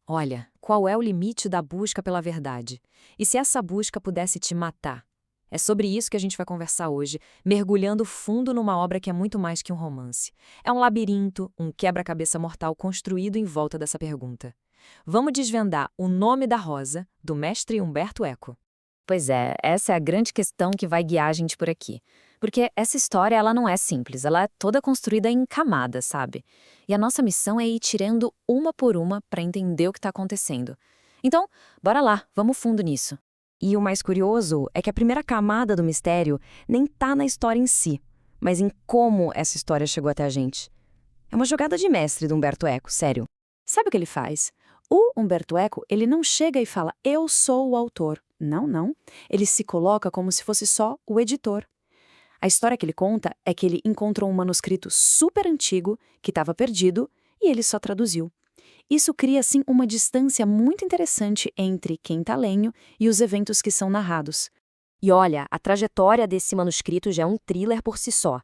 Olha, qual é o limite da busca pela verdade? E se essa busca pudesse te matar? É sobre isso que a gente vai conversar hoje, mergulhando fundo numa obra que é muito mais que um romance. É um labirinto, um quebra-cabeça mortal construído em volta dessa pergunta. Vamos desvendar O Nome da Rosa, do mestre Humberto Eco. Pois é, essa é a grande questão que vai guiar a gente por aqui. Porque essa história, ela não é simples, ela é toda construída em camadas, sabe? E a nossa missão é ir tirando uma por uma para entender o que está acontecendo. Então, bora lá, vamos fundo nisso. E o mais curioso é que a primeira camada do mistério nem tá na história em si, mas em como essa história chegou até a gente. É uma jogada de mestre do Humberto Eco, sério. Sabe o que ele faz? O Humberto Eco, ele não chega e fala, eu sou o autor. Não, não. Ele se coloca como se fosse só o editor. A história que ele conta é que ele encontrou um manuscrito super antigo que estava perdido e ele só traduziu. Isso cria, assim, uma distância muito interessante entre quem está lendo e os eventos que são narrados. E olha, a trajetória desse manuscrito já é um thriller por si só.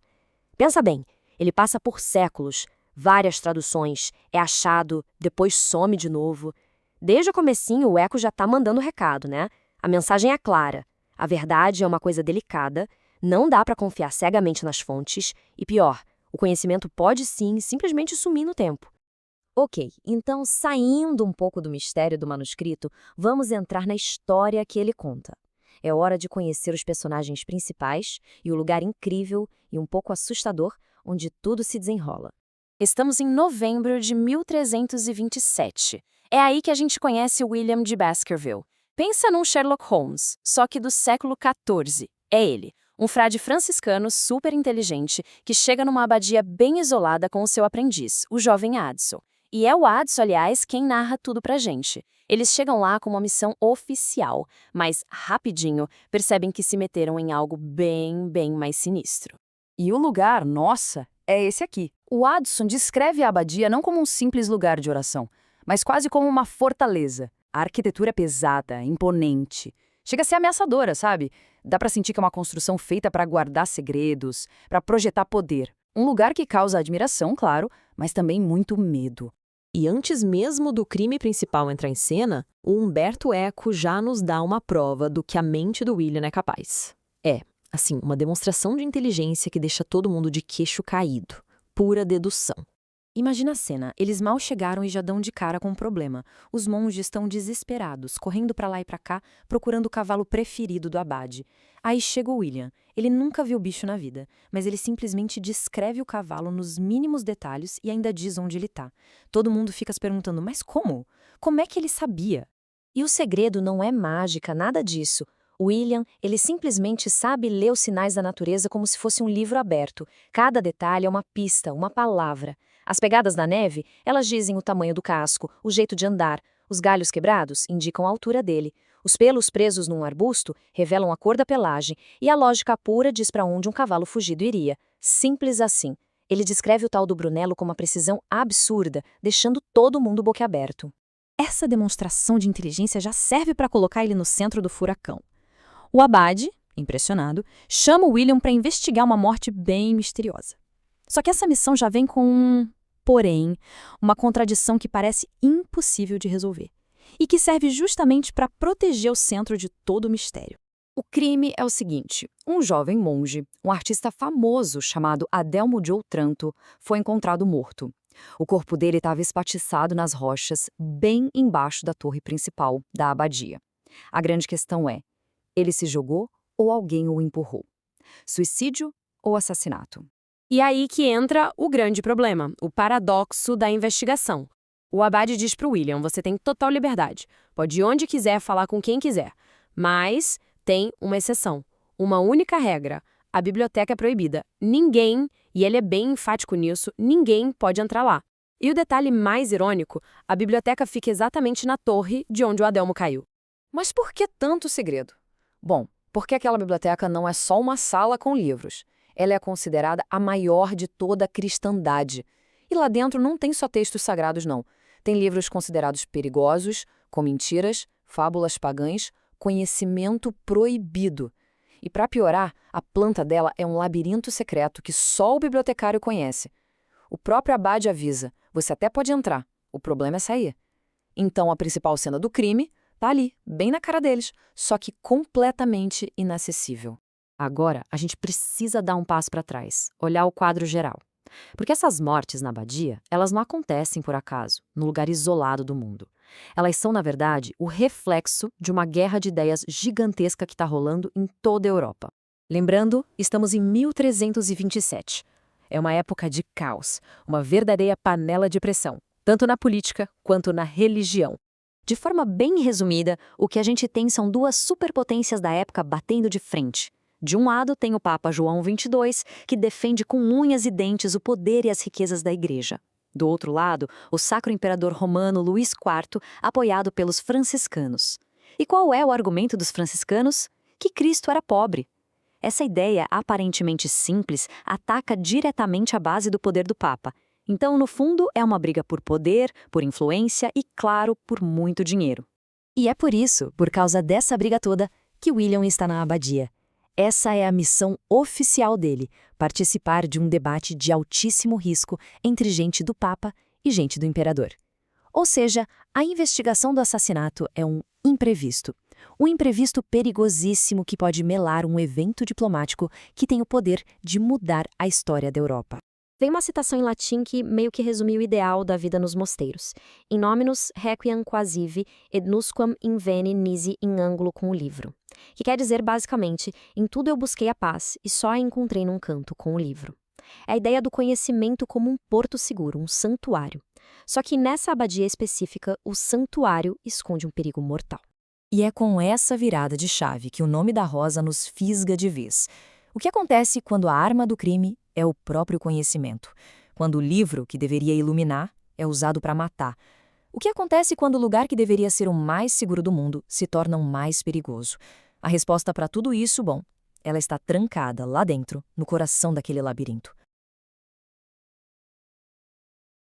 Pensa bem, ele passa por séculos, várias traduções, é achado, depois some de novo. Desde o comecinho o Eco já tá mandando recado, né? A mensagem é clara. A verdade é uma coisa delicada, não dá para confiar cegamente nas fontes, e pior, o conhecimento pode sim simplesmente sumir no tempo. Ok, então saindo um pouco do mistério do manuscrito, vamos entrar na história que ele conta. É hora de conhecer os personagens principais e o lugar incrível e um pouco assustador onde tudo se desenrola. Estamos em novembro de 1327. É aí que a gente conhece William de Baskerville. Pensa num Sherlock Holmes, só que do século XIV. É ele, um frade franciscano super inteligente que chega numa abadia bem isolada com o seu aprendiz, o jovem Addison. E é o Addison, aliás, quem narra tudo pra gente. Eles chegam lá com uma missão oficial, mas rapidinho percebem que se meteram em algo bem mais sinistro. E o lugar, nossa, é esse aqui. O Addison descreve a abadia não como um simples lugar de oração, mas quase como uma fortaleza. A arquitetura é pesada, imponente. Chega a ser ameaçadora, sabe? Dá pra sentir que é uma construção feita para guardar segredos, para projetar poder. Um lugar que causa admiração, claro, mas também muito medo. E antes mesmo do crime principal entrar em cena, o Humberto Eco já nos dá uma prova do que a mente do William é capaz. É, assim, uma demonstração de inteligência que deixa todo mundo de queixo caído. Pura dedução. Imagina a cena, eles mal chegaram e já dão de cara com um problema. Os monges estão desesperados, correndo pra lá e pra cá, procurando o cavalo preferido do abade. Aí chega o William. Ele nunca viu bicho na vida, mas ele simplesmente descreve o cavalo nos mínimos detalhes e ainda diz onde ele tá. Todo mundo fica se perguntando, mas como? Como é que ele sabia? E o segredo não é mágica, nada disso. O William, ele simplesmente sabe ler os sinais da natureza como se fosse um livro aberto. Cada detalhe é uma pista, uma palavra. As pegadas da neve, elas dizem o tamanho do casco, o jeito de andar. Os galhos quebrados indicam a altura dele. Os pelos presos num arbusto revelam a cor da pelagem. E a lógica pura diz para onde um cavalo fugido iria. Simples assim. Ele descreve o tal do Brunello com uma precisão absurda, deixando todo mundo boquiaberto. Essa demonstração de inteligência já serve para colocar ele no centro do furacão. O abade, impressionado, chama o William para investigar uma morte bem misteriosa. Só que essa missão já vem com porém, uma contradição que parece impossível de resolver e que serve justamente para proteger o centro de todo o mistério. O crime é o seguinte: um jovem monge, um artista famoso chamado Adelmo de Outranto, foi encontrado morto. O corpo dele estava espatifado nas rochas, bem embaixo da torre principal da abadia. A grande questão é: ele se jogou ou alguém o empurrou? Suicídio ou assassinato? E aí que entra o grande problema, o paradoxo da investigação. O abade diz para o William, você tem total liberdade, pode ir onde quiser, falar com quem quiser. Mas tem uma exceção, uma única regra, a biblioteca é proibida. Ninguém, e ele é bem enfático nisso, ninguém pode entrar lá. E o detalhe mais irônico, a biblioteca fica exatamente na torre de onde o Adelmo caiu. Mas por que tanto segredo? Bom, porque aquela biblioteca não é só uma sala com livros. Ela é considerada a maior de toda a cristandade. E lá dentro não tem só textos sagrados, não. Tem livros considerados perigosos, com mentiras, fábulas pagãs, conhecimento proibido. E para piorar, a planta dela é um labirinto secreto que só o bibliotecário conhece. O próprio abade avisa, você até pode entrar, o problema é sair. Então a principal cena do crime tá ali, bem na cara deles, só que completamente inacessível. Agora, a gente precisa dar um passo para trás, olhar o quadro geral. Porque essas mortes na abadia, elas não acontecem por acaso, num lugar isolado do mundo. Elas são, na verdade, o reflexo de uma guerra de ideias gigantesca que está rolando em toda a Europa. Lembrando, estamos em 1327. É uma época de caos, uma verdadeira panela de pressão, tanto na política quanto na religião. De forma bem resumida, o que a gente tem são duas superpotências da época batendo de frente. De um lado tem o Papa João XXII, que defende com unhas e dentes o poder e as riquezas da Igreja. Do outro lado, o Sacro Imperador Romano Luís IV, apoiado pelos franciscanos. E qual é o argumento dos franciscanos? Que Cristo era pobre. Essa ideia, aparentemente simples, ataca diretamente a base do poder do Papa. Então, no fundo, é uma briga por poder, por influência e, claro, por muito dinheiro. E é por isso, por causa dessa briga toda, que William está na abadia. Essa é a missão oficial dele, participar de um debate de altíssimo risco entre gente do Papa e gente do Imperador. Ou seja, a investigação do assassinato é um imprevisto perigosíssimo que pode melar um evento diplomático que tem o poder de mudar a história da Europa. Tem uma citação em latim que meio que resume o ideal da vida nos mosteiros. In nominus requiem quasivi et nusquam inveni nisi in angulo com o livro. Que quer dizer, basicamente, em tudo eu busquei a paz e só a encontrei num canto com o livro. É a ideia do conhecimento como um porto seguro, um santuário. Só que nessa abadia específica, o santuário esconde um perigo mortal. E é com essa virada de chave que o nome da Rosa nos fisga de vez. O que acontece quando a arma do crime é o próprio conhecimento? Quando o livro, que deveria iluminar, é usado para matar? O que acontece quando o lugar que deveria ser o mais seguro do mundo se torna o mais perigoso? A resposta para tudo isso, bom, ela está trancada lá dentro, no coração daquele labirinto.